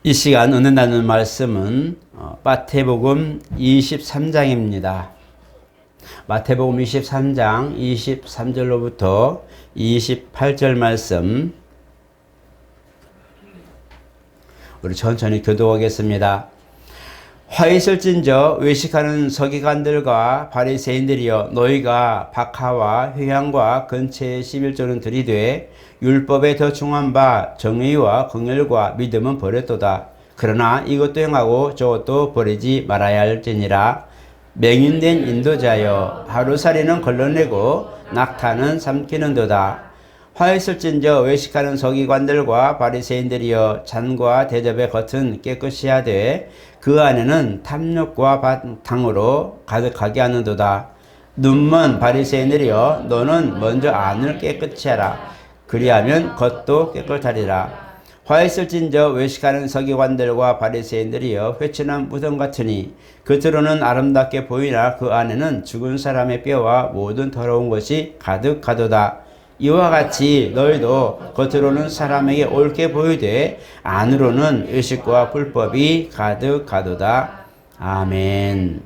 이 시간 은혜 나누는 말씀은 마태복음 23장입니다. 마태복음 23장 23절로부터 28절 말씀 우리 천천히 교독하겠습니다. 화 있을진저 외식하는 서기관들과 바리새인들이여, 너희가 박하와 회향과 근처의 11조는 들이되 율법에 더 중한 바 정의와 긍휼과 믿음은 버렸도다. 그러나 이것도 행하고 저것도 버리지 말아야 할지니라. 맹인된 인도자여, 하루살이는 걸러내고 낙타는 삼키는도다. 화 있을진저 외식하는 서기관들과 바리새인들이여, 잔과 대접의 겉은 깨끗이 하되 그 안에는 탐욕과 바탕으로 가득하게 하는도다. 눈먼 바리새인들이여, 너는 먼저 안을 깨끗이 하라. 그리하면 겉도 깨끗하리라. 화 있을진저 외식하는 서기관들과 바리새인들이여, 회친한 무덤 같으니 겉으로는 아름답게 보이나 그 안에는 죽은 사람의 뼈와 모든 더러운 것이 가득하도다. 이와 같이 너희도 겉으로는 사람에게 옳게 보이되 안으로는 의식과 불법이 가득하도다. 아멘.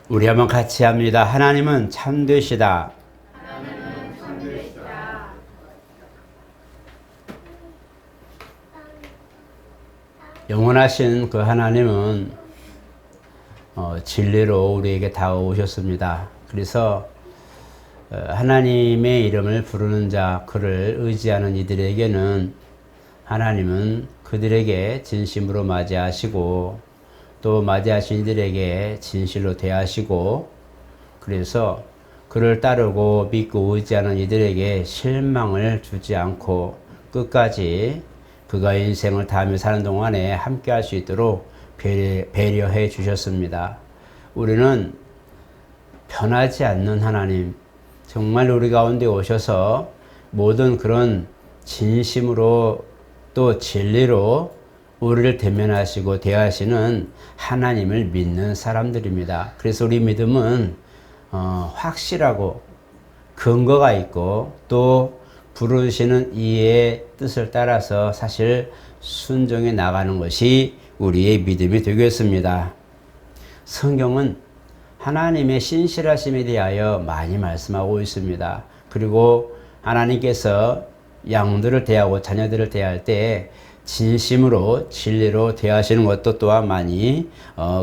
우리 한번 같이 합니다. 하나님은 참되시다. 영원하신 그 하나님은 진리로 우리에게 다가오셨습니다. 그래서 하나님의 이름을 부르는 자, 그를 의지하는 이들에게는 하나님은 그들에게 진심으로 맞이하시고 또 맞이하신 이들에게 진실로 대하시고, 그래서 그를 따르고 믿고 의지하는 이들에게 실망을 주지 않고 끝까지 그가 인생을 다하며 사는 동안에 함께 할 수 있도록 배려해 주셨습니다. 우리는 변하지 않는 하나님, 정말 우리 가운데 오셔서 모든 그런 진심으로 또 진리로 우리를 대면하시고 대하시는 하나님을 믿는 사람들입니다. 그래서 우리 믿음은 확실하고 근거가 있고 또 부르시는 이의 뜻을 따라서 사실 순종해 나가는 것이 우리의 믿음이 되겠습니다. 성경은 하나님의 신실하심에 대하여 많이 말씀하고 있습니다. 그리고 하나님께서 양들을 대하고 자녀들을 대할 때 진심으로 진리로 대하시는 것도 또한 많이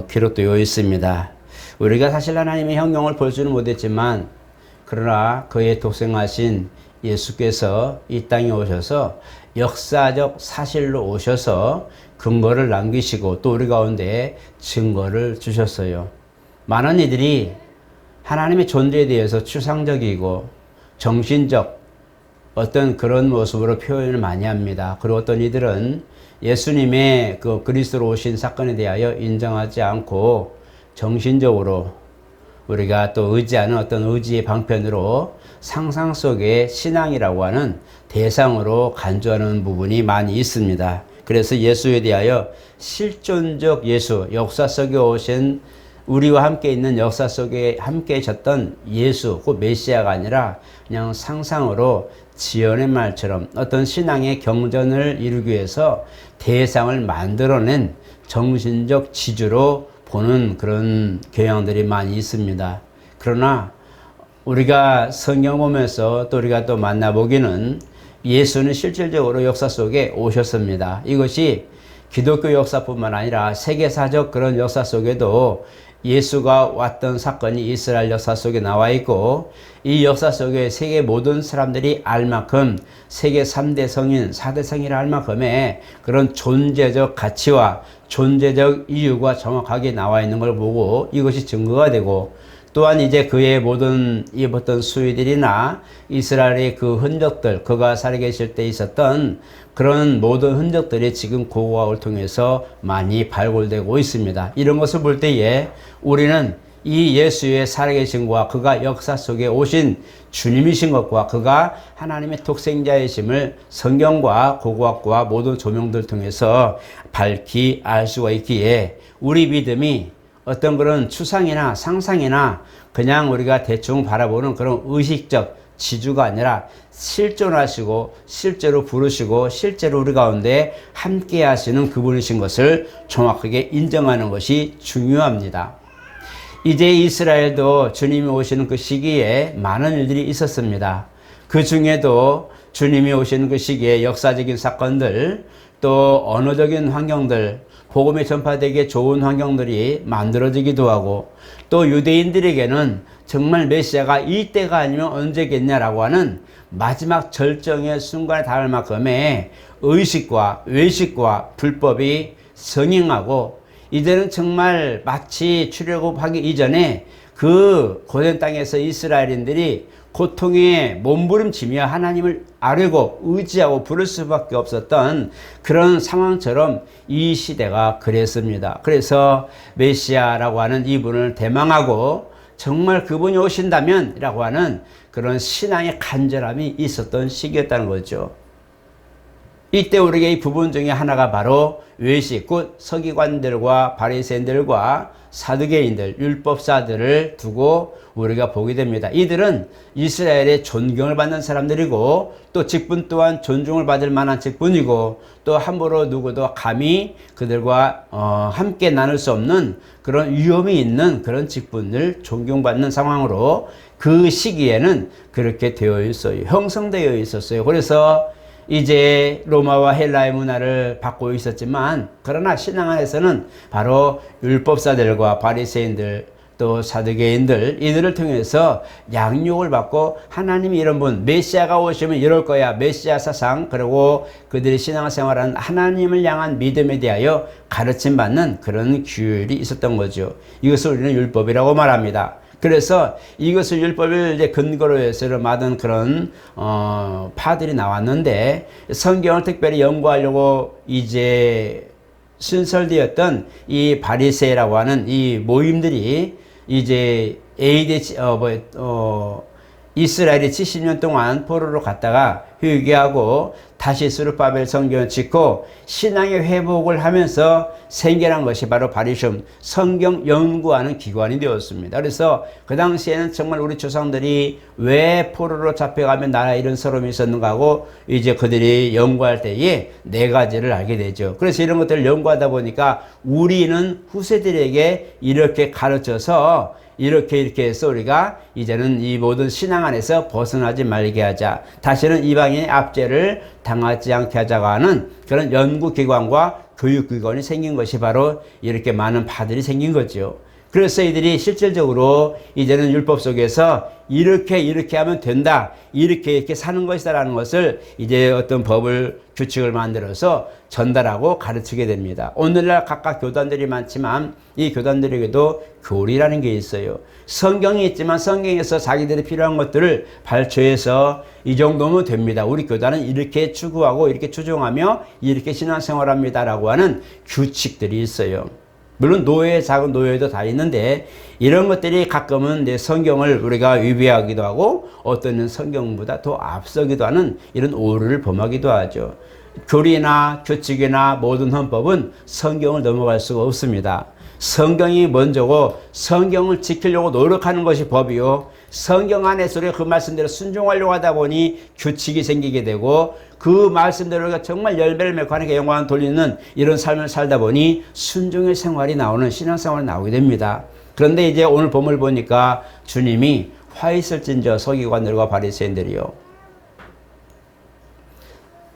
기록되어 있습니다. 우리가 사실 하나님의 형용을 볼 수는 못했지만, 그러나 그의 독생하신 예수께서 이 땅에 오셔서 역사적 사실로 오셔서 근거를 남기시고 또 우리 가운데 증거를 주셨어요. 많은 이들이 하나님의 존재에 대해서 추상적이고 정신적 어떤 그런 모습으로 표현을 많이 합니다. 그리고 어떤 이들은 예수님의 그 그리스도로 오신 사건에 대하여 인정하지 않고 정신적으로 우리가 또 의지하는 어떤 의지의 방편으로 상상 속의 신앙이라고 하는 대상으로 간주하는 부분이 많이 있습니다. 그래서 예수에 대하여 실존적 예수, 역사 속에 오신 우리와 함께 있는 역사 속에 함께 계셨던 예수, 그 메시아가 아니라 그냥 상상으로 지연의 말처럼 어떤 신앙의 경전을 이루기 위해서 대상을 만들어낸 정신적 지주로 보는 그런 경향들이 많이 있습니다. 그러나 우리가 성경 보면서 또 우리가 또 만나보기는 예수는 실질적으로 역사 속에 오셨습니다. 이것이 기독교 역사뿐만 아니라 세계사적 그런 역사 속에도 예수가 왔던 사건이 이스라엘 역사 속에 나와 있고, 이 역사 속에 세계 모든 사람들이 알 만큼 세계 3대 성인, 4대 성인을 알 만큼의 그런 존재적 가치와 존재적 이유가 정확하게 나와 있는 걸 보고 이것이 증거가 되고, 또한 이제 그의 모든 입었던 수위들이나 이스라엘의 그 흔적들, 그가 살아계실 때 있었던 그런 모든 흔적들이 지금 고고학을 통해서 많이 발굴되고 있습니다. 이런 것을 볼 때에 우리는 이 예수의 살아계심과 그가 역사 속에 오신 주님이신 것과 그가 하나님의 독생자이심을 성경과 고고학과 모든 조명들 통해서 밝히 알 수가 있기에 우리 믿음이 어떤 그런 추상이나 상상이나 그냥 우리가 대충 바라보는 그런 의식적 지주가 아니라 실존하시고 실제로 부르시고 실제로 우리 가운데 함께 하시는 그분이신 것을 정확하게 인정하는 것이 중요합니다. 이제 이스라엘도 주님이 오시는 그 시기에 많은 일들이 있었습니다. 그 중에도 주님이 오시는 그 시기에 역사적인 사건들, 또 언어적인 환경들, 복음이 전파되기에 좋은 환경들이 만들어지기도 하고, 또 유대인들에게는 정말 메시아가 이때가 아니면 언제겠냐라고 하는 마지막 절정의 순간에 닿을 만큼의 의식과 외식과 불법이 성행하고, 이제는 정말 마치 출애굽하기 이전에 그 고된 땅에서 이스라엘인들이 고통에 몸부림치며 하나님을 아뢰고 의지하고 부를 수밖에 없었던 그런 상황처럼 이 시대가 그랬습니다. 그래서 메시아라고 하는 이분을 대망하고 정말 그분이 오신다면 이라고 하는 그런 신앙의 간절함이 있었던 시기였다는 거죠. 이때 우리에게 이 부분 중에 하나가 바로 외식, 곧 서기관들과 바리새인들과 사두개인들, 율법사들을 두고 우리가 보게 됩니다. 이들은 이스라엘의 존경을 받는 사람들이고, 또 직분 또한 존중을 받을 만한 직분이고, 또 함부로 누구도 감히 그들과 함께 나눌 수 없는 그런 위험이 있는 그런 직분을 존경받는 상황으로 그 시기에는 그렇게 되어 있어요. 형성되어 있었어요. 그래서 이제 로마와 헬라의 문화를 받고 있었지만, 그러나 신앙 안에서는 바로 율법사들과 바리새인들, 또 사두개인들, 이들을 통해서 양육을 받고, 하나님이 이런 분, 메시아가 오시면 이럴 거야, 메시아 사상, 그리고 그들이 신앙생활하는 하나님을 향한 믿음에 대하여 가르침 받는 그런 규율이 있었던 거죠. 이것을 우리는 율법이라고 말합니다. 그래서 이것을 율법을 이제 근거로 해서 만든 그런 파들이 나왔는데, 성경을 특별히 연구하려고 이제 신설되었던 이 바리새라고 하는 이 모임들이 이제 이스라엘이 70년 동안 포로로 갔다가 회개하고 다시 스룹바벨 성경을 짓고 신앙의 회복을 하면서 생겨난 것이 바로 바리숑, 성경 연구하는 기관이 되었습니다. 그래서 그 당시에는 정말 우리 조상들이 왜 포로로 잡혀가면 나라에 이런 서름이 있었는가 하고 이제 그들이 연구할 때에 네 가지를 알게 되죠. 그래서 이런 것들을 연구하다 보니까 우리는 후세들에게 이렇게 가르쳐서 이렇게 해서 우리가 이제는 이 모든 신앙 안에서 벗어나지 말게 하자, 다시는 이방인의 압제를 당하지 않게 하자고 하는 그런 연구기관과 교육기관이 생긴 것이 바로 이렇게 많은 파들이 생긴 거죠. 그래서 이들이 실질적으로 이제는 율법 속에서 이렇게 하면 된다, 이렇게 사는 것이다라는 것을 이제 어떤 법을, 규칙을 만들어서 전달하고 가르치게 됩니다. 오늘날 각각 교단들이 많지만 이 교단들에게도 교리라는 게 있어요. 성경이 있지만 성경에서 자기들이 필요한 것들을 발췌해서 이 정도면 됩니다, 우리 교단은 이렇게 추구하고 이렇게 추종하며 이렇게 신앙생활합니다라고 하는 규칙들이 있어요. 물론 노예, 작은 노예도 다 있는데 이런 것들이 가끔은 내 성경을 우리가 위배하기도 하고 어떤 성경보다 더 앞서기도 하는 이런 오류를 범하기도 하죠. 교리나 규칙이나 모든 헌법은 성경을 넘어갈 수가 없습니다. 성경이 먼저고 성경을 지키려고 노력하는 것이 법이요, 성경 안에서 우리가 그 말씀대로 순종하려고 하다 보니 규칙이 생기게 되고, 그 말씀대로 우리가 정말 열매를 맺고 하나님께 영광을 돌리는 이런 삶을 살다 보니 순종의 생활이 나오는 신앙생활이 나오게 됩니다. 그런데 이제 오늘 본문을 보니까 주님이 화 있을진저 서기관들과 바리새인들이요,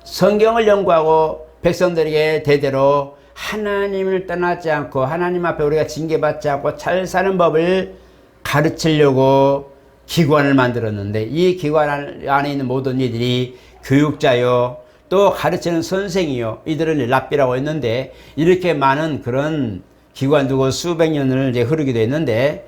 성경을 연구하고 백성들에게 대대로 하나님을 떠나지 않고 하나님 앞에 우리가 징계받지 않고 잘 사는 법을 가르치려고 기관을 만들었는데, 이 기관 안에 있는 모든 이들이 교육자요, 또 가르치는 선생이요, 이들은 랍비라고 했는데 이렇게 많은 그런 기관 두고 수백 년을 이제 흐르기도 했는데,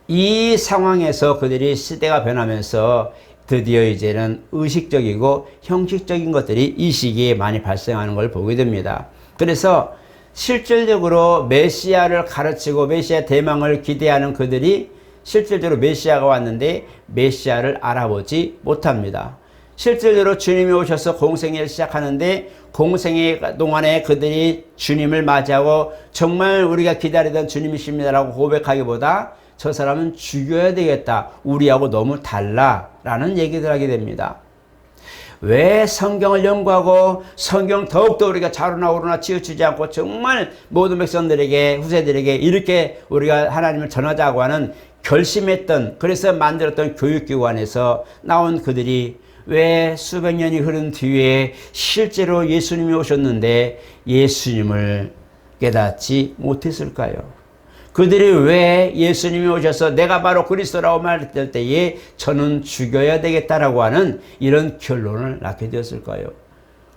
이 상황에서 그들이 시대가 변하면서 드디어 이제는 의식적이고 형식적인 것들이 이 시기에 많이 발생하는 걸 보게 됩니다. 그래서 실질적으로 메시아를 가르치고 메시아 대망을 기대하는 그들이 실질적으로 메시아가 왔는데 메시아를 알아보지 못합니다. 실질적으로 주님이 오셔서 공생애를 시작하는데 공생애 동안에 그들이 주님을 맞이하고 정말 우리가 기다리던 주님이십니다라고 고백하기보다 저 사람은 죽여야 되겠다. 우리하고 너무 달라. 라는 얘기들 하게 됩니다. 왜 성경을 연구하고 성경 더욱더 우리가 자루나 오르나 치우치지 않고 정말 모든 백성들에게 후세들에게 이렇게 우리가 하나님을 전하자고 하는 결심했던, 그래서 만들었던 교육기관에서 나온 그들이 왜 수백 년이 흐른 뒤에 실제로 예수님이 오셨는데 예수님을 깨닫지 못했을까요? 그들이 왜 예수님이 오셔서 내가 바로 그리스도라고 말했을 때에 저는 죽여야 되겠다라고 하는 이런 결론을 낳게 되었을까요?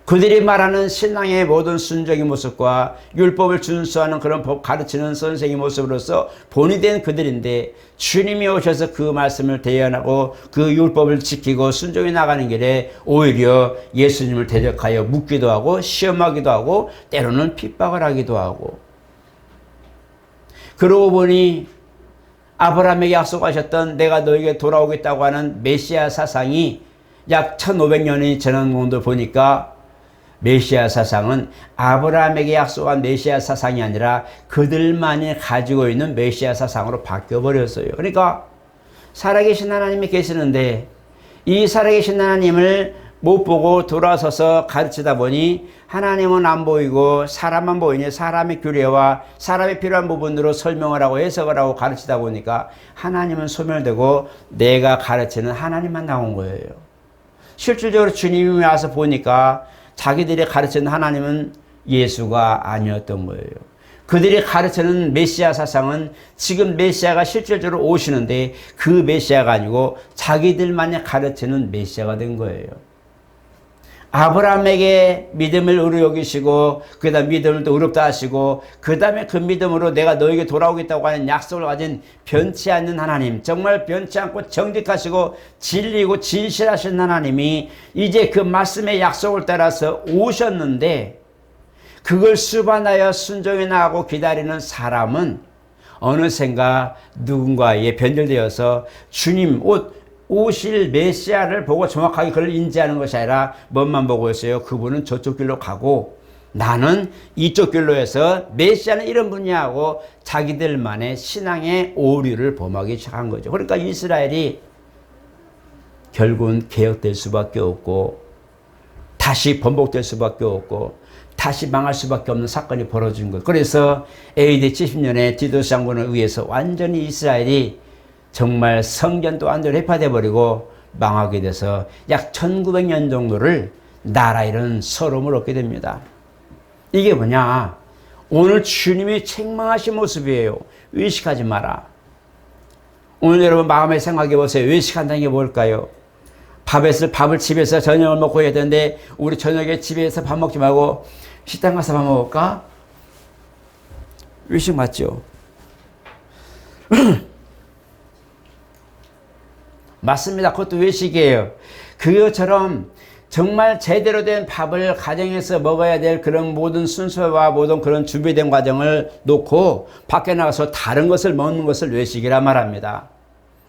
그들이 말하는 신앙의 모든 순종의 모습과 율법을 준수하는 그런 법 가르치는 선생의 모습으로서 본이 된 그들인데, 주님이 오셔서 그 말씀을 대연하고 그 율법을 지키고 순종해 나가는 길에 오히려 예수님을 대적하여 묻기도 하고 시험하기도 하고 때로는 핍박을 하기도 하고, 그러고 보니 아브라함에게 약속하셨던 내가 너에게 돌아오겠다고 하는 메시아 사상이 약 1500년이 지난 정도 보니까 메시아 사상은 아브라함에게 약속한 메시아 사상이 아니라 그들만이 가지고 있는 메시아 사상으로 바뀌어버렸어요. 그러니까 살아계신 하나님이 계시는데 이 살아계신 하나님을 못 보고 돌아서서 가르치다 보니 하나님은 안 보이고 사람만 보이니 사람의 규례와 사람의 필요한 부분으로 설명을 하고 해석을 하고 가르치다 보니까 하나님은 소멸되고 내가 가르치는 하나님만 나온 거예요. 실질적으로 주님이 와서 보니까 자기들이 가르치는 하나님은 예수가 아니었던 거예요. 그들이 가르치는 메시아 사상은 지금 메시아가 실질적으로 오시는데 그 메시아가 아니고 자기들만이 가르치는 메시아가 된 거예요. 아브라함에게 믿음을 의로 여기시고 그 다음 믿음을 또 의롭다 하시고 그 다음에 그 믿음으로 내가 너에게 돌아오겠다고 하는 약속을 가진 변치 않는 하나님, 정말 변치 않고 정직하시고 진리고 진실하신 하나님이 이제 그 말씀의 약속을 따라서 오셨는데 그걸 수반하여 순종해 나가고 기다리는 사람은 어느샌가 누군가에 변절되어서 주님 오실 메시아를 보고 정확하게 그를 인지하는 것이 아니라 뭔만 보고 있어요. 그분은 저쪽 길로 가고 나는 이쪽 길로 해서 메시아는 이런 분이야 하고 자기들만의 신앙의 오류를 범하기 시작한 거죠. 그러니까 이스라엘이 결국은 개혁될 수밖에 없고 다시 번복될 수밖에 없고 다시 망할 수밖에 없는 사건이 벌어진 거예요. 그래서 AD 70년에 디도스 장군에 의해서 완전히 이스라엘이 정말 성전도 완전히 회파돼 버리고 망하게 돼서 약 1900년 정도를 나라 잃은 서름을 얻게 됩니다. 이게 뭐냐? 오늘 주님이 책망하신 모습이에요. 외식하지 마라. 오늘 여러분 마음에 생각해 보세요. 외식한다는 게 뭘까요? 밥을 집에서 저녁을 먹고 해야 되는데 우리 저녁에 집에서 밥 먹지 말고 식당 가서 밥 먹을까? 외식 맞죠? 맞습니다. 그것도 외식이에요. 그것처럼 정말 제대로 된 밥을 가정에서 먹어야 될 그런 모든 순서와 모든 그런 준비된 과정을 놓고 밖에 나가서 다른 것을 먹는 것을 외식이라 말합니다.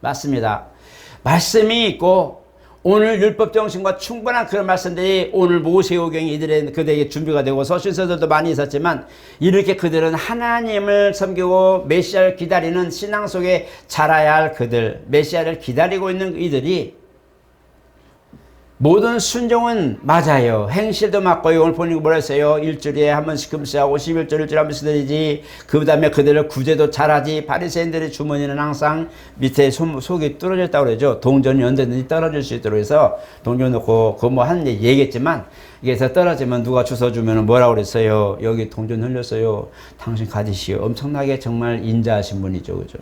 맞습니다. 말씀이 있고 오늘 율법 정신과 충분한 그런 말씀들이 오늘 모세오경이 그들에게 준비가 되고 서신서들도 많이 있었지만 이렇게 그들은 하나님을 섬기고 메시아를 기다리는 신앙 속에 자라야 할 그들, 메시아를 기다리고 있는 이들이 모든 순종은 맞아요. 행실도 맞고 오늘 보니까 뭐라 했어요? 일주일에 한 번씩 금수하고 11조 일주일에 한 번씩 드리지. 그 다음에 그들을 구제도 잘하지. 바리새인들의 주머니는 항상 밑에 속이 뚫어졌다고 그러죠. 동전이 언제든지 떨어질 수 있도록 해서 동전 넣고 그거 뭐 하는 얘기겠지만 이게서 떨어지면 누가 주워주면 뭐라고 그랬어요? 여기 동전 흘렸어요. 당신 가지시오. 엄청나게 정말 인자하신 분이죠. 그죠?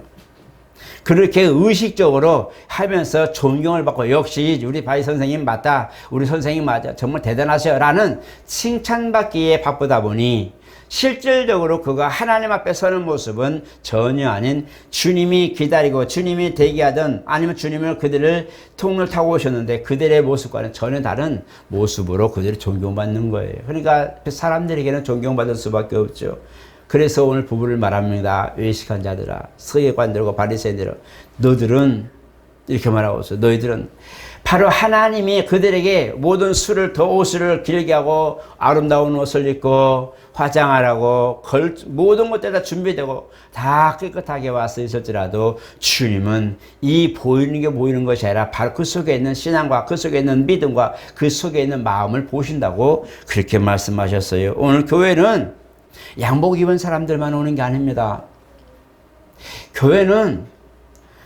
그렇게 의식적으로 하면서 존경을 받고 역시 우리 바이 선생님 맞다. 우리 선생님 맞아. 정말 대단하셔. 라는 칭찬받기에 바쁘다 보니 실질적으로 그가 하나님 앞에 서는 모습은 전혀 아닌 주님이 기다리고 주님이 대기하던 아니면 주님을 그들을 통로를 타고 오셨는데 그들의 모습과는 전혀 다른 모습으로 그들이 존경받는 거예요. 그러니까 사람들에게는 존경받을 수밖에 없죠. 그래서 오늘 부부를 말합니다. 외식한 자들아, 서기관들과 바리새인들아, 너들은 이렇게 말하고 있어요. 너희들은 바로 하나님이 그들에게 모든 수를 더 옷을 길게 하고 아름다운 옷을 입고 화장하라고 모든 것들 다 준비되고 다 깨끗하게 와서 있을지라도 주님은 이 보이는 게 보이는 것이 아니라 바로 그 속에 있는 신앙과 그 속에 있는 믿음과 그 속에 있는 마음을 보신다고 그렇게 말씀하셨어요. 오늘 교회는 양복 입은 사람들만 오는 게 아닙니다. 교회는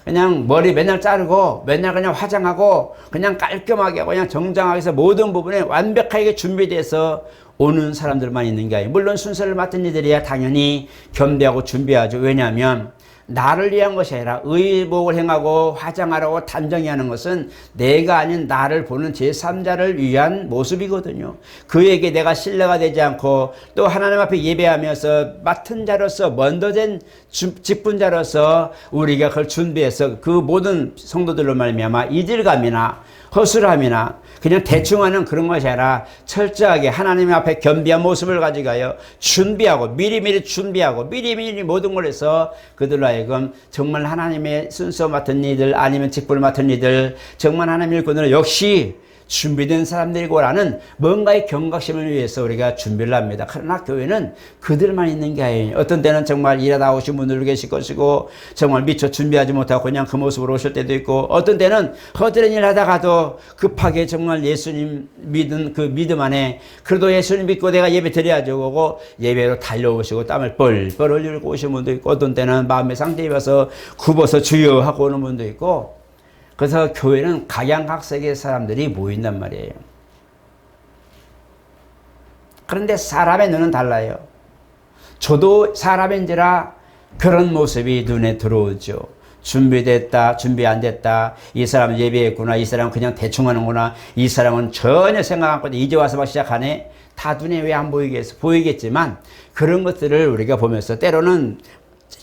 그냥 머리 맨날 자르고 맨날 그냥 화장하고 그냥 깔끔하게 그냥 정장하게 해서 모든 부분에 완벽하게 준비돼서 오는 사람들만 있는 게 아니에요. 물론 순서를 맡은 이들이야 당연히 겸비하고 준비하죠. 왜냐하면 나를 위한 것이 아니라 의복을 행하고 화장하라고 단정히 하는 것은 내가 아닌 나를 보는 제3자를 위한 모습이거든요. 그에게 내가 신뢰가 되지 않고 또 하나님 앞에 예배하면서 맡은 자로서 먼저 된 직분자로서 우리가 그걸 준비해서 그 모든 성도들로 말미암아 이질감이나 허술함이나 그냥 대충 하는 그런 것이 아니라 철저하게 하나님 앞에 겸비한 모습을 가져가요. 준비하고 미리미리 준비하고 미리미리 모든 걸 해서 그들로 하여금 정말 하나님의 순서 맡은 이들 아니면 직분을 맡은 이들 정말 하나님의 일꾼으로 역시 준비된 사람들이고라는 뭔가의 경각심을 위해서 우리가 준비를 합니다. 그러나 교회는 그들만 있는 게 아니에요. 어떤 때는 정말 일하다 오신 분들도 계실 것이고 정말 미처 준비하지 못하고 그냥 그 모습으로 오실 때도 있고 어떤 때는 허드렛 일 하다가도 급하게 정말 예수님 믿은 그 믿음 안에 그래도 예수님 믿고 내가 예배 드려야죠 하고 예배로 달려오시고 땀을 뻘뻘 흘리고 오신 분도 있고 어떤 때는 마음의 상태에 입어서 굽어서 주여 하고 오는 분도 있고 그래서 교회는 각양각색의 사람들이 모인단 말이에요. 그런데 사람의 눈은 달라요. 저도 사람인지라 그런 모습이 눈에 들어오죠. 준비됐다, 준비 안 됐다, 이 사람은 예배했구나, 이 사람은 그냥 대충 하는구나, 이 사람은 전혀 생각 안 하고 이제 와서 막 시작하네. 다 눈에 왜 안 보이겠어? 보이겠지만 그런 것들을 우리가 보면서 때로는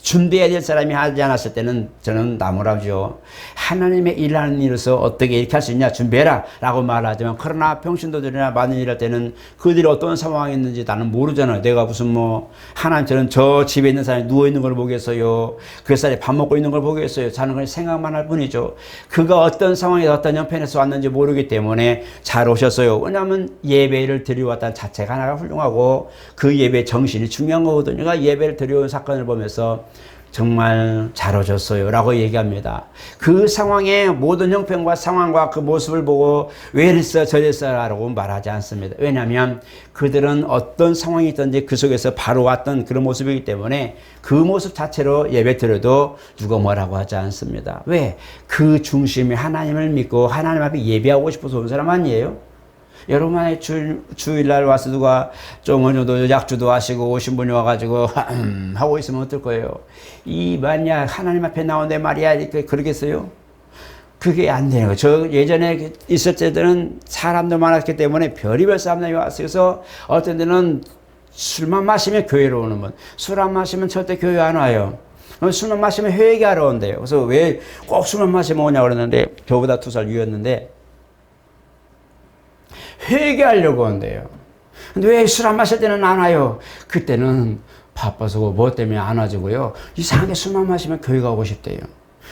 준비해야 될 사람이 하지 않았을 때는 저는 나무라죠. 하나님의 일하는 일로서 어떻게 이렇게 할 수 있냐 준비해라 라고 말하지만 그러나 평신도들이나 많은 일할 때는 그들이 어떤 상황이 있는지 나는 모르잖아요. 내가 무슨 뭐 하나님처럼 저 집에 있는 사람이 누워있는 걸 보겠어요. 그 사람이 밥 먹고 있는 걸 보겠어요. 저는 그냥 생각만 할 뿐이죠. 그가 어떤 상황에서 어떤 형편에서 왔는지 모르기 때문에 잘 오셨어요. 왜냐하면 예배를 드려왔다는 자체가 하나가 훌륭하고 그 예배 정신이 중요한 거거든요. 그러니까 예배를 드려온 사건을 보면서 정말 잘 오셨어요 라고 얘기합니다. 그 상황의 모든 형편과 상황과 그 모습을 보고 왜 이랬어 저랬어 라고 말하지 않습니다. 왜냐하면 그들은 어떤 상황이 있든지 그 속에서 바로 왔던 그런 모습이기 때문에 그 모습 자체로 예배 드려도 누가 뭐라고 하지 않습니다. 왜? 그 중심이 하나님을 믿고 하나님 앞에 예배하고 싶어서 온 사람 아니에요? 여러분 만에 주일날 와서 누가 좀 어느 정도 약주도 하시고 오신 분이 와가지고 하고 있으면 어떨 거예요? 이 만약 하나님 앞에 나오는데 말이야 그러겠어요? 그게 안 되는 거예요. 저 예전에 있을 때는 사람도 많았기 때문에 별의별 사람들이 왔어요. 그래서 어떤 데는 술만 마시면 교회로 오는 분, 술 안 마시면 절대 교회 안 와요. 술만 마시면 회개하러 온대요. 그래서 왜 꼭 술만 마시면 오냐고 그러는데 저보다 2살 위였는데 회개하려고 한대요. 근데 왜 술 안 마실 때는 안 와요? 그때는 바빠서 뭐 때문에 안 와주고요. 이상하게 술만 마시면 교회 가고 싶대요.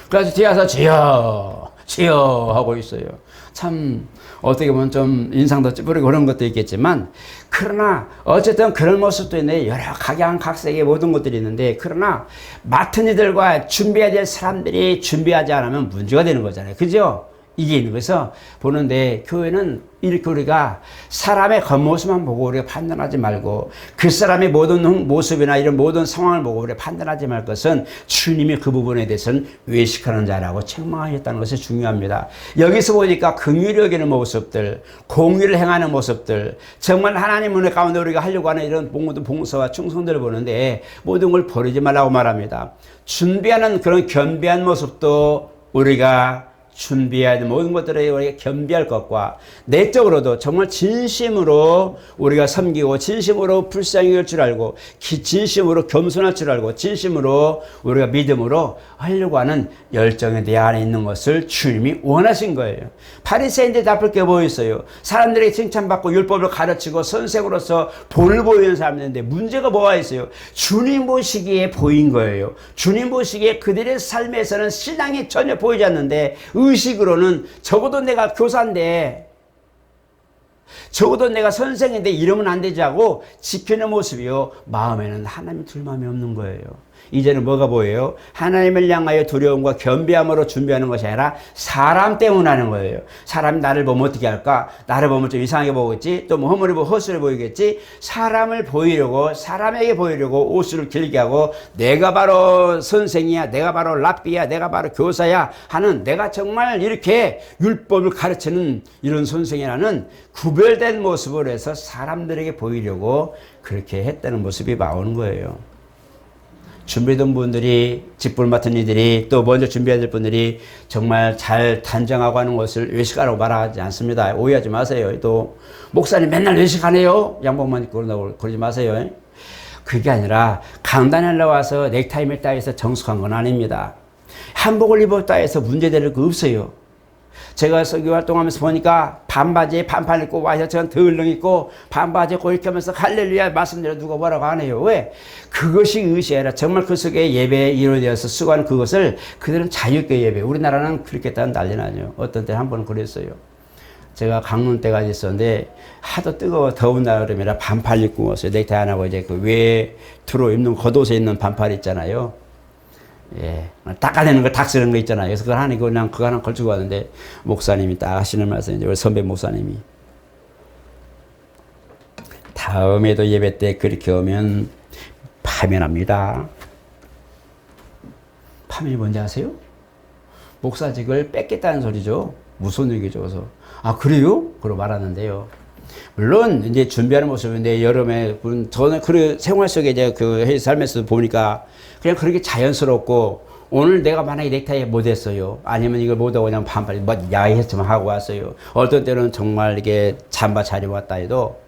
그래서 뒤에 와서 지여 하고 있어요. 참 어떻게 보면 좀 인상도 찌푸리고 그런 것도 있겠지만 그러나 어쨌든 그런 모습도 있는데 여러 각양각색의 모든 것들이 있는데 그러나 맡은 이들과 준비해야 될 사람들이 준비하지 않으면 문제가 되는 거잖아요. 그죠? 이게 있는 거에서 보는데 교회는 이렇게 우리가 사람의 겉모습만 보고 우리가 판단하지 말고 그 사람의 모든 모습이나 이런 모든 상황을 보고 우리가 판단하지 말 것은 주님이 그 부분에 대해서는 외식하는 자라고 책망하셨다는 것이 중요합니다. 여기서 보니까 긍휼히 여기는 모습들, 공의를 행하는 모습들, 정말 하나님 은혜 가운데 우리가 하려고 하는 이런 모든 봉사와 충성들을 보는데 모든 걸 버리지 말라고 말합니다. 준비하는 그런 겸비한 모습도 우리가 준비해야 될 모든 것들을 우리가 겸비할 것과 내적으로도 정말 진심으로 우리가 섬기고 진심으로 불쌍히 할 줄 알고 진심으로 겸손할 줄 알고 진심으로 우리가 믿음으로 하려고 하는 열정이 내 안에 있는 것을 주님이 원하신 거예요. 바리새인들이 나쁠 게 뭐 있어요? 사람들에게 칭찬받고 율법을 가르치고 선생으로서 본을 보이는 사람들인데 문제가 뭐가 있어요? 주님 보시기에 보인 거예요. 주님 보시기에 그들의 삶에서는 신앙이 전혀 보이지 않는데 의식으로는 적어도 내가 교사인데, 적어도 내가 선생인데 이러면 안 되지 하고 지키는 모습이요. 마음에는 하나님 둘 마음이 없는 거예요. 이제는 뭐가 보여요? 하나님을 향하여 두려움과 겸비함으로 준비하는 것이 아니라 사람 때문에 하는 거예요. 사람이 나를 보면 어떻게 할까? 나를 보면 좀 이상하게 보겠지? 또 뭐 허물이 보고 헛소리 보이겠지? 사람을 보이려고, 사람에게 보이려고 옷을 길게 하고, 내가 바로 선생이야, 내가 바로 랍비야, 내가 바로 교사야 하는, 내가 정말 이렇게 율법을 가르치는 이런 선생이라는 구별된 모습을 해서 사람들에게 보이려고 그렇게 했다는 모습이 나오는 거예요. 준비된 분들이, 직분을 맡은 이들이, 또 먼저 준비해야 될 분들이 정말 잘 단정하고 하는 것을 외식하라고 말하지 않습니다. 오해하지 마세요. 또 목사님 맨날 외식하네요. 양복만 입고 그런다고 그러지 마세요. 그게 아니라 강단에 나와서 넥타이 맸다 해서 정숙한 건 아닙니다. 한복을 입었다 해서 문제될 거 없어요. 제가 설교 활동하면서 보니까 반바지에 반팔 입고 와서 전 덜렁 입고 반바지에 입고 이렇게 하면서 할렐루야 말씀드려 누가 뭐라고 안 해요. 왜? 그것이 의식이 아니라 정말 그 속에 예배에 이루어져서 수고하는 그것을 그들은 자유롭게 예배. 우리나라는 그렇게 했다는 난리 나죠. 어떤 때 한 번은 그랬어요. 제가 강릉 때가 있었는데 하도 뜨거워 더운 날이라 반팔 입고 왔어요. 넥타이 안 하고 이제 그 외투로 입는 겉옷에 있는 반팔 있잖아요. 예, 닦아내는 거, 닭 쓰는 거 있잖아요. 그래서 그걸 하나, 그냥 그거 하나 걸치고 왔는데, 목사님이 딱 하시는 말씀이 이제 우리 선배 목사님이. 다음에도 예배 때 그렇게 오면 파면합니다. 파면이 뭔지 아세요? 목사직을 뺏겠다는 소리죠. 무슨 얘기죠? 그래서, 아, 그래요? 그러고 말하는데요. 물론, 이제 준비하는 모습인데, 여름에, 저는 그 생활 속에 이제 그 삶에서 보니까 그냥 그렇게 자연스럽고, 오늘 내가 만약에 넥타이 못했어요. 아니면 이걸 못하고 그냥 반팔, 뭐, 야외했으면 하고 왔어요. 어떤 때는 정말 이게 잠바 차려 왔다 해도,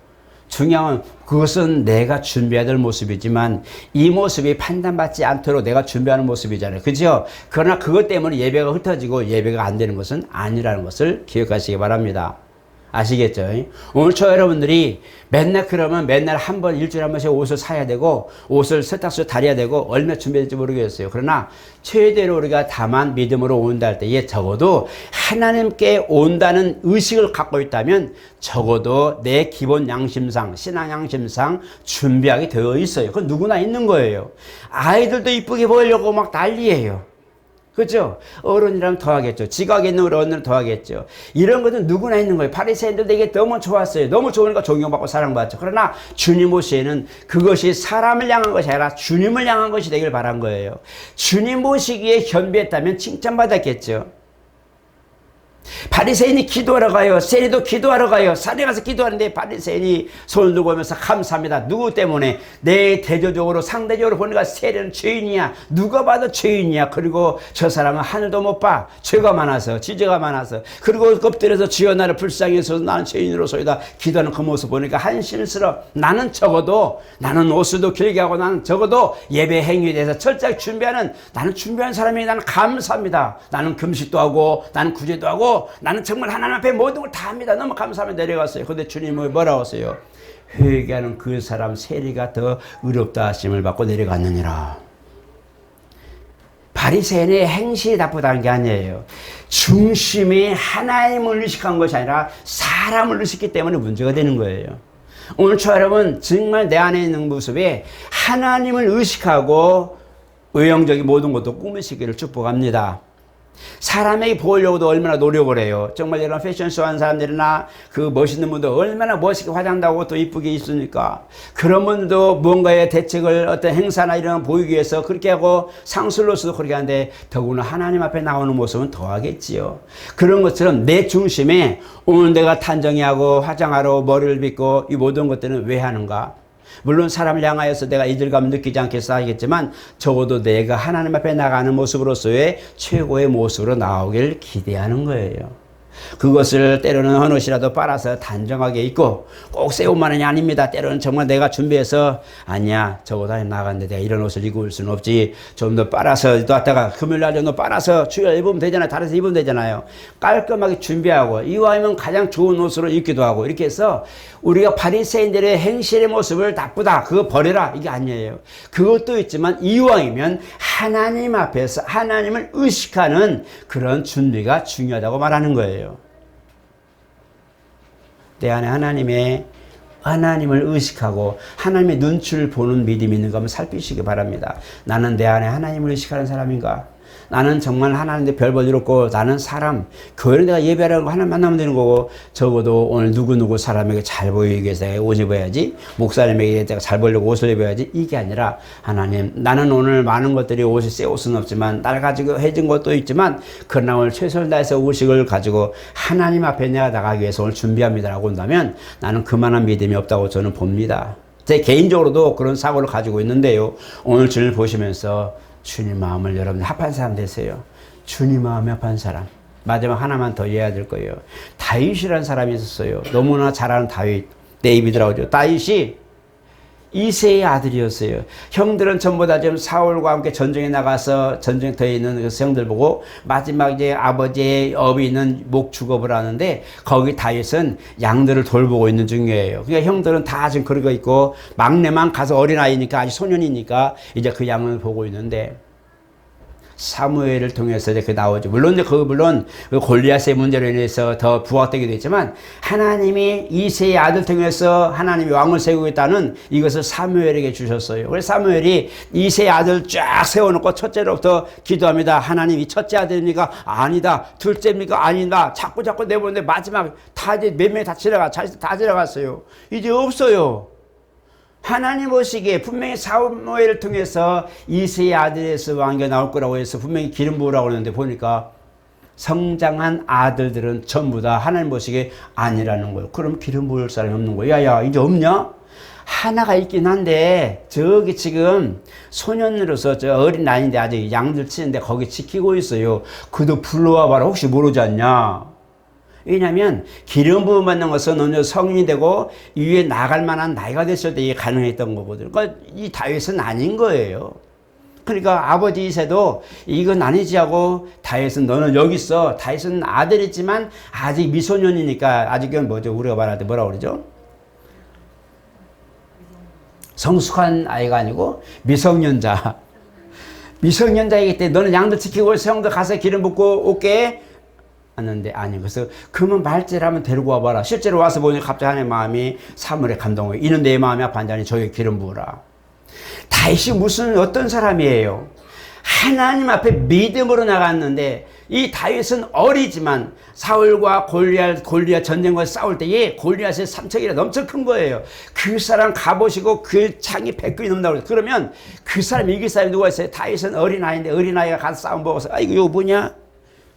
중요한 그것은 내가 준비해야 될 모습이지만 이 모습이 판단받지 않도록 내가 준비하는 모습이잖아요. 그죠? 그러나 그것 때문에 예배가 흩어지고 예배가 안 되는 것은 아니라는 것을 기억하시기 바랍니다. 아시겠죠? 오늘 저 여러분들이 맨날 그러면 맨날 한 번, 일주일에 한 번씩 옷을 사야 되고, 옷을 세탁소에 다려야 되고, 얼마 준비될지 모르겠어요. 그러나, 최대로 우리가 다만 믿음으로 온다 할 때에 적어도 하나님께 온다는 의식을 갖고 있다면, 적어도 내 기본 양심상, 신앙 양심상 준비하게 되어 있어요. 그건 누구나 있는 거예요. 아이들도 이쁘게 보이려고 막 난리예요. 그렇죠? 어른이라면 더 하겠죠. 지각에 있는 어른은 더 하겠죠. 이런 것은 누구나 있는 거예요. 바리새인들도 이게 너무 좋았어요. 너무 좋으니까 존경받고 사랑받죠. 그러나 주님 보시에는 그것이 사람을 향한 것이 아니라 주님을 향한 것이 되길 바란 거예요. 주님 보시기에 겸비했다면 칭찬받았겠죠. 바리새인이 기도하러 가요. 세리도 기도하러 가요. 산에 가서 기도하는데 바리새인이 손을 들고 오면서 감사합니다. 누구 때문에? 내 대조적으로 상대적으로 보니까 세리는 죄인이야. 누가 봐도 죄인이야. 그리고 저 사람은 하늘도 못 봐. 죄가 많아서, 지죄가 많아서. 그리고 엎드려서 주여 나를 불쌍히 여소서 나는 죄인으로소이다. 기도하는 그 모습 보니까 한심스러워. 나는 적어도, 나는 옷도 길게 하고 나는 적어도 예배 행위에 대해서 철저하게 준비하는, 나는 준비한 사람이 나는 감사합니다. 나는 금식도 하고 나는 구제도 하고 나는 정말 하나님 앞에 모든 걸 다 합니다. 너무 감사하며 내려갔어요. 근데 주님은 뭐라고 하세요? 회개하는 그 사람 세리가 더 의롭다 하심을 받고 내려갔느니라. 바리새인의 행실이 나쁘다는 게 아니에요. 중심이 하나님을 의식한 것이 아니라 사람을 의식했기 때문에 문제가 되는 거예요. 오늘 저 여러분 정말 내 안에 있는 모습에 하나님을 의식하고 외형적인 모든 것도 꾸미시기를 축복합니다. 사람에게 보이려고도 얼마나 노력을 해요. 정말 이런 패션쇼 하는 사람들이나 그 멋있는 분들 얼마나 멋있게 화장도 하고 또 이쁘게 입습니까? 그런 분들도 뭔가의 대책을 어떤 행사나 이런 보이기 위해서 그렇게 하고 상술로서도 그렇게 하는데 더구나 하나님 앞에 나오는 모습은 더 하겠지요. 그런 것처럼 내 중심에 오늘 내가 탄정이 하고 화장하러 머리를 빗고 이 모든 것들은 왜 하는가? 물론 사람을 향하여서 내가 이질감 느끼지 않겠어 하겠지만 적어도 내가 하나님 앞에 나가는 모습으로서의 최고의 모습으로 나오길 기대하는 거예요. 그것을 때로는 어느 옷이라도 빨아서 단정하게 입고 꼭 새 옷만이 아닙니다. 때로는 정말 내가 준비해서 아니야 저보다 나갔는데 내가 이런 옷을 입을 수는 없지. 좀 더 빨아서 놨다가 금요일날 정도 빨아서 주일 입으면 되잖아요. 다른 데서 입으면 되잖아요. 깔끔하게 준비하고 이왕이면 가장 좋은 옷으로 입기도 하고 이렇게 해서 우리가 바리새인들의 행실의 모습을 나쁘다 그거 버려라 이게 아니에요. 그것도 있지만 이왕이면 하나님 앞에서 하나님을 의식하는 그런 준비가 중요하다고 말하는 거예요. 내 안에 하나님을 의식하고 하나님의 눈치를 보는 믿음이 있는 거 한번 살피시기 바랍니다. 나는 내 안에 하나님을 의식하는 사람인가? 나는 정말 하나님께 별 볼 일 없고 나는 사람 교회는 내가 예배하라고 하나님 만나면 되는 거고 적어도 오늘 누구누구 사람에게 잘 보이기 위해서 내가 옷 입어야지 목사님에게 내가 잘 보이려고 옷을 입어야지 이게 아니라 하나님 나는 오늘 많은 것들이 옷이 새 옷은 없지만 날 가지고 해준 것도 있지만 그러나 오늘 최선을 다해서 의식을 가지고 하나님 앞에 내가 나가기 위해서 오늘 준비합니다 라고 한다면 나는 그만한 믿음이 없다고 저는 봅니다. 제 개인적으로도 그런 사고를 가지고 있는데요. 오늘 주를 보시면서 주님 마음을 여러분 합한 사람 되세요. 주님 마음에 합한 사람. 마지막 하나만 더 이해해야 될 거예요. 다윗이라는 사람이 있었어요. 너무나 잘 아는 다윗. 데이비드라고 하죠. 다윗이 이새의 아들이었어요. 형들은 전부 다 지금 사울과 함께 전쟁에 나가서 전쟁터에 있는 그 형들 보고 마지막 이제 아버지의 업이 있는 목축업을 하는데 거기 다윗은 양들을 돌보고 있는 중이에요. 그러니까 형들은 다 지금 그러고 있고 막내만 가서 어린아이니까 아직 소년이니까 이제 그 양을 보고 있는데 사무엘을 통해서 이제 그 나오죠. 물론 그 골리앗의 문제로 인해서 더 부각되기도 했지만 하나님이 이새의 아들 통해서 하나님이 왕을 세우고 있다는 이것을 사무엘에게 주셨어요. 그래서 사무엘이 이새의 아들 쫙 세워놓고 첫째로부터 기도합니다. 하나님 이 첫째 아들입니까? 아니다. 둘째입니까? 아니다. 자꾸 내보는데 마지막 다 이제 몇 명이 다 지나갔어요. 이제 없어요. 하나님 보시기에 분명히 사무엘을 통해서 이새의 아들에서 왕이 나올 거라고 해서 분명히 기름 부으라고 했는데 보니까 성장한 아들들은 전부 다 하나님 보시기에 아니라는 거예요. 그럼 기름 부을 사람이 없는 거예요. 야야 이제 없냐? 하나가 있긴 한데 저기 지금 소년으로서 저 어린 나이인데 아직 양들 치는데 거기 지키고 있어요. 그도 불러와 봐라. 혹시 모르지 않냐? 왜냐하면 기름 부음 받는 것은 어느 성인이 되고 위에 나갈 만한 나이가 됐을 때 이게 가능했던 거거든요. 그러니까 이 다윗은 아닌 거예요. 그러니까 아버지 이새도 이건 아니지 하고 다윗은 너는 여기 있어. 다윗은 아들이지만 아직 미소년이니까 아직은 뭐죠? 우리가 말할 때 뭐라고 그러죠? 성숙한 아이가 아니고 미성년자. 미성년자이기 때문에 너는 양들 지키고 형도 가서 기름 붓고 올게. 하는데 아니 그래서 그러면 말제라면 데리고 와봐라. 실제로 와서 보니까 갑자기 하나의 마음이 사물에 감동해. 이는 내 마음이 아파하니 저에게 기름 부으라. 다윗이 무슨 어떤 사람이에요? 하나님 앞에 믿음으로 나갔는데 이 다윗은 어리지만 사울과 골리앗 전쟁과 싸울 때에 골리앗의 삼척이라 엄청 큰 거예요. 그 사람 가보시고 그 창이 100근이 넘는다고 그러면 그 사람 이길 사람이 누가 있어요? 다윗은 어린아이인데 어린아이가 가서 싸움 보고서 아이고 이거 뭐냐?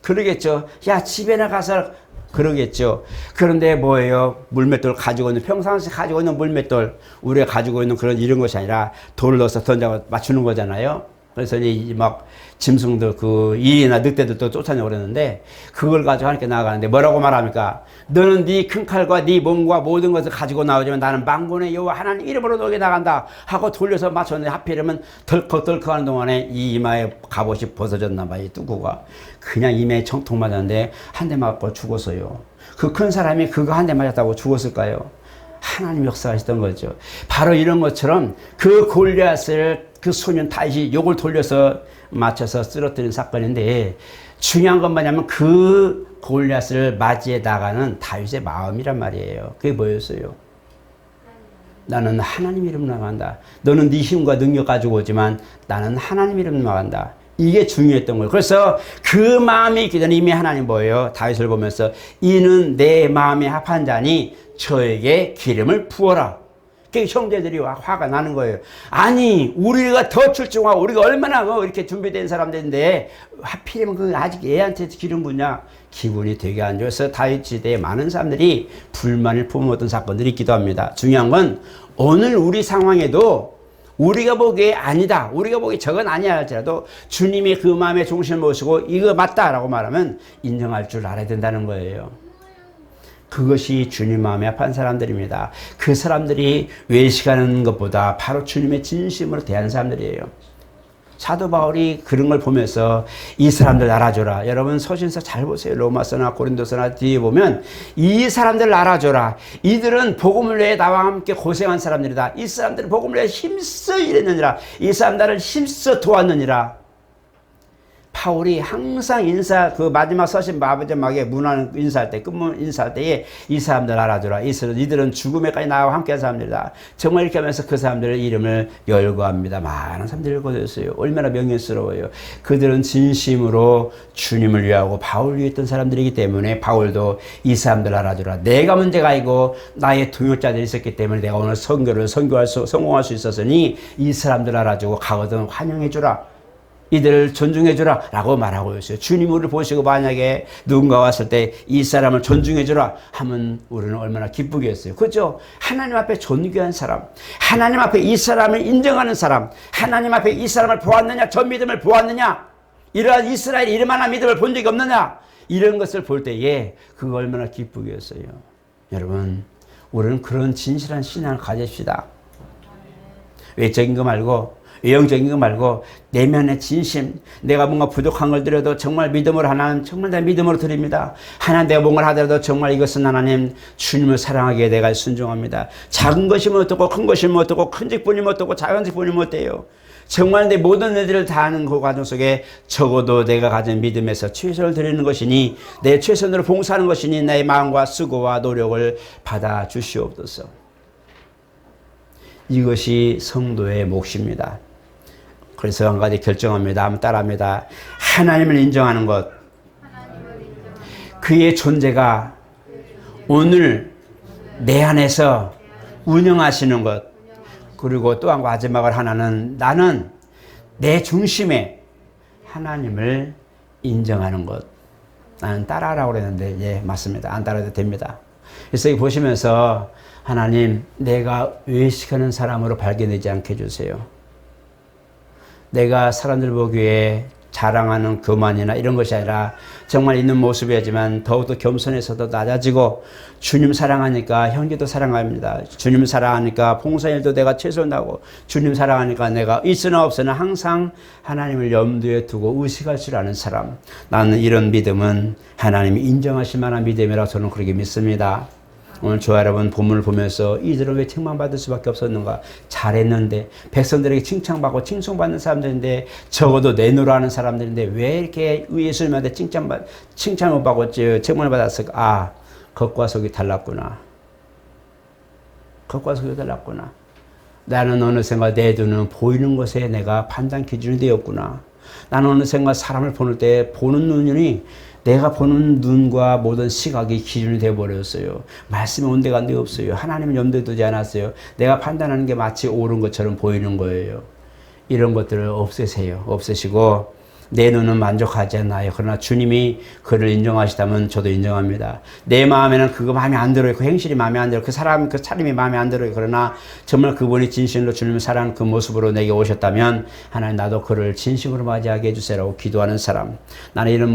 그러겠죠. 야 집에나 가서 그러겠죠. 그런데 뭐예요? 물맷돌 가지고 있는 평상시 가지고 있는 물맷돌 우리가 가지고 있는 그런 이런 것이 아니라 돌을 넣어서 던져 맞추는 거잖아요. 그래서 이제 막 짐승들 그 이나 늑대들도 쫓아내고 그러는데 그걸 가지고 하나님께 나아가는데 뭐라고 말합니까? 너는 네 큰 칼과 네 몸과 모든 것을 가지고 나오지만 나는 만군의 여호와 하나님 이름으로 너에게 나간다 하고 돌려서 맞췄는데 하필이면 덜컥덜컥 하는 동안에 이 이마에 갑옷이 벗어졌나 봐요. 이 뚜구가 그냥 이마에 청통 맞았는데 한 대 맞고 죽었어요. 그 큰 사람이 그거 한 대 맞았다고 죽었을까요? 하나님 역사하셨던 거죠. 바로 이런 것처럼 그 골리앗을 그 소년 다윗이 욕을 돌려서 맞춰서 쓰러뜨린 사건인데 중요한 건 뭐냐면 그 골리앗을 맞이해 나가는 다윗의 마음이란 말이에요. 그게 뭐였어요? 나는 하나님 이름으로 나간다. 너는 네 힘과 능력 가지고 오지만 나는 하나님 이름으로 나간다. 이게 중요했던 거예요. 그래서 그 마음이 있기 전에 이미 하나님 뭐예요? 다윗을 보면서 이는 내 마음에 합한 자니 저에게 기름을 부어라. 그 형제들이 화가 나는 거예요. 아니 우리가 더 출중하고 우리가 얼마나 이렇게 준비된 사람들인데 하필이면 그 아직 애한테 기름 부냐. 기분이 되게 안 좋아서 다윗 시대에 많은 사람들이 불만을 품었던 사건들이 있기도 합니다. 중요한 건 오늘 우리 상황에도 우리가 보기에 아니다, 우리가 보기에 저건 아니야 할지라도 주님이 그 마음의 중심을 모시고 이거 맞다라고 말하면 인정할 줄 알아야 된다는 거예요. 그것이 주님 마음에 합한 사람들입니다. 그 사람들이 외식하는 것보다 바로 주님의 진심으로 대하는 사람들이에요. 사도 바울이 그런 걸 보면서 이 사람들 알아줘라. 여러분 서신서 잘 보세요. 로마서나 고린도서나 뒤에 보면 이 사람들 알아줘라. 이들은 복음을 위해 나와 함께 고생한 사람들이다. 이 사람들은 복음을 위해 힘써 일했느니라. 이 사람들을 힘써 도왔느니라. 바울이 항상 그 마지막 서신 마지막에 문안 인사할 때, 끝문 인사할 때에 이 사람들 알아줘라. 이들은 죽음에까지 나와 함께 한 사람들이다. 정말 이렇게 하면서 그 사람들의 이름을 열거합니다. 많은 사람들이 열거되었어요. 얼마나 명예스러워요. 그들은 진심으로 주님을 위하고 바울을 위했던 사람들이기 때문에 바울도 이 사람들 알아줘라. 내가 문제가 아니고 나의 동역자들이 있었기 때문에 내가 오늘 성공할 수 있었으니 이 사람들 알아주고 가거든 환영해주라. 이들을 존중해주라 라고 말하고 있어요. 주님 우리를 보시고 만약에 누군가 왔을 때 이 사람을 존중해주라 하면 우리는 얼마나 기쁘겠어요. 그렇죠? 하나님 앞에 존귀한 사람, 하나님 앞에 이 사람을 인정하는 사람, 하나님 앞에 이 사람을 보았느냐, 저 믿음을 보았느냐, 이러한 이스라엘이 이만한 믿음을 본 적이 없느냐, 이런 것을 볼 때에 그거 얼마나 기쁘겠어요. 여러분, 우리는 그런 진실한 신앙을 가집시다. 외적인 거 말고, 외형적인 거 말고 내면의 진심, 내가 뭔가 부족한 걸 드려도 정말 믿음으로 하나님, 정말 내 믿음으로 드립니다. 하나님 내가 뭔가를 하더라도 정말 이것은 하나님 주님을 사랑하기에 내가 순종합니다. 작은 것이면 어떻고 큰 것이면 어떻고 큰 직분이면 어떻고 작은 직분이면 어때요. 정말 내 모든 일들을 다하는 그 과정 속에 적어도 내가 가진 믿음에서 최선을 드리는 것이니 내 최선으로 봉사하는 것이니 내 마음과 수고와 노력을 받아 주시옵소서. 이것이 성도의 몫입니다. 그래서 한 가지 결정합니다. 한번 따라합니다. 하나님을 인정하는 것. 그의 존재가 오늘 내 안에서 운영하시는 것. 그리고 또한 마지막을 하나는 나는 내 중심에 하나님을 인정하는 것. 나는 따라하라고 그랬는데 예, 맞습니다. 안 따라도 됩니다. 그래서 여기 보시면서 하나님, 내가 외식하는 사람으로 발견되지 않게 해주세요. 내가 사람들 보기에 자랑하는 교만이나 이런 것이 아니라 정말 있는 모습이지만 더욱더 겸손해서도 낮아지고 주님 사랑하니까 형제도 사랑합니다. 주님 사랑하니까 봉사일도 내가 최선을 다하고 주님 사랑하니까 내가 있으나 없으나 항상 하나님을 염두에 두고 의식할 줄 아는 사람. 나는 이런 믿음은 하나님이 인정하실 만한 믿음이라고 저는 그렇게 믿습니다. 오늘 저와 여러분 본문을 보면서 이들은 왜 칭찬받을 수밖에 없었는가? 잘했는데 백성들에게 칭찬받고 칭송받는 사람들인데 적어도 내노라 하는 사람들인데 왜 이렇게 예수님한테 칭찬 못 받고 책망을 받았을까? 아, 겉과 속이 달랐구나. 겉과 속이 달랐구나. 나는 어느샌가 내 눈은 보이는 것에 내가 판단 기준이 되었구나. 나는 어느샌가 사람을 보는 때 보는 눈이 내가 보는 눈과 모든 시각이 기준이 되어버렸어요. 말씀이 온데간데 없어요. 하나님은 염두에 두지 않았어요. 내가 판단하는 게 마치 옳은 것처럼 보이는 거예요. 이런 것들을 없애세요. 없애시고 내 눈은 만족하지 않아요. 그러나 주님이 그를 인정하시다면 저도 인정합니다. 내 마음에는 그거 마음에 안 들어요. 그 행실이 마음에 안 들어요. 그 사람, 그 차림이 마음에 안 들어요. 그러나 정말 그분이 진심으로 주님을 사랑하는 그 모습으로 내게 오셨다면 하나님 나도 그를 진심으로 맞이하게 해주세요라고 기도하는 사람. 나는 이런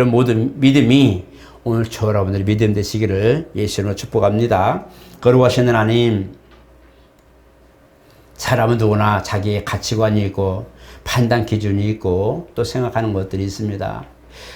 모든 믿음이 오늘 저 여러분들의 믿음 되시기를 예수님으로 축복합니다. 거룩하신 하나님, 사람은 누구나 자기의 가치관이 있고 판단 기준이 있고 또 생각하는 것들이 있습니다.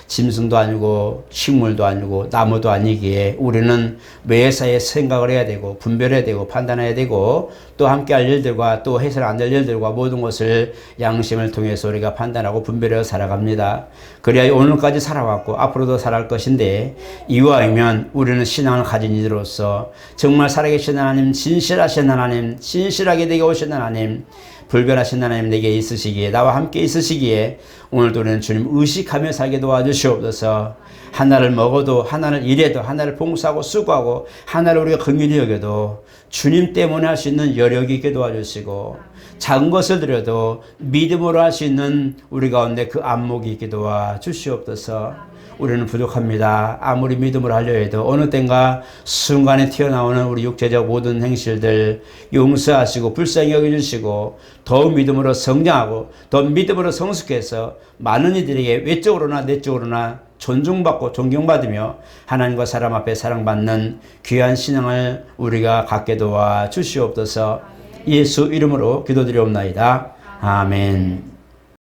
짐승도 아니고 식물도 아니고 나무도 아니기에 우리는 매사에 생각을 해야 되고 분별해야 되고 판단해야 되고 또 함께할 일들과 또 해서는 안 될 일들과 모든 것을 양심을 통해서 우리가 판단하고 분별해서 살아갑니다. 그래야 오늘까지 살아왔고 앞으로도 살아갈 것인데 이왕이면 우리는 신앙을 가진 이들로서 정말 살아계신 하나님, 진실하신 하나님, 진실하게 내게 오신 하나님, 불변하신 하나님 내게 있으시기에 나와 함께 있으시기에 오늘도 우리는 주님 의식하며 살게 도와주시옵소서. 하나를 먹어도 하나를 일해도 하나를 봉사하고 수고하고 하나를 우리가 긍휼히 여겨도 주님 때문에 할 수 있는 여력이 있게 도와주시고 작은 것을 드려도 믿음으로 할 수 있는 우리 가운데 그 안목이 있게 도와주시옵소서. 우리는 부족합니다. 아무리 믿음을 하려 해도 어느 땐가 순간에 튀어나오는 우리 육체적 모든 행실들 용서하시고 불쌍히 여겨주시고 더 믿음으로 성장하고 더 믿음으로 성숙해서 많은 이들에게 외적으로나 내적으로나 존중받고 존경받으며 하나님과 사람 앞에 사랑받는 귀한 신앙을 우리가 갖게 도와 주시옵소서. 예수 이름으로 기도드리옵나이다. 아멘.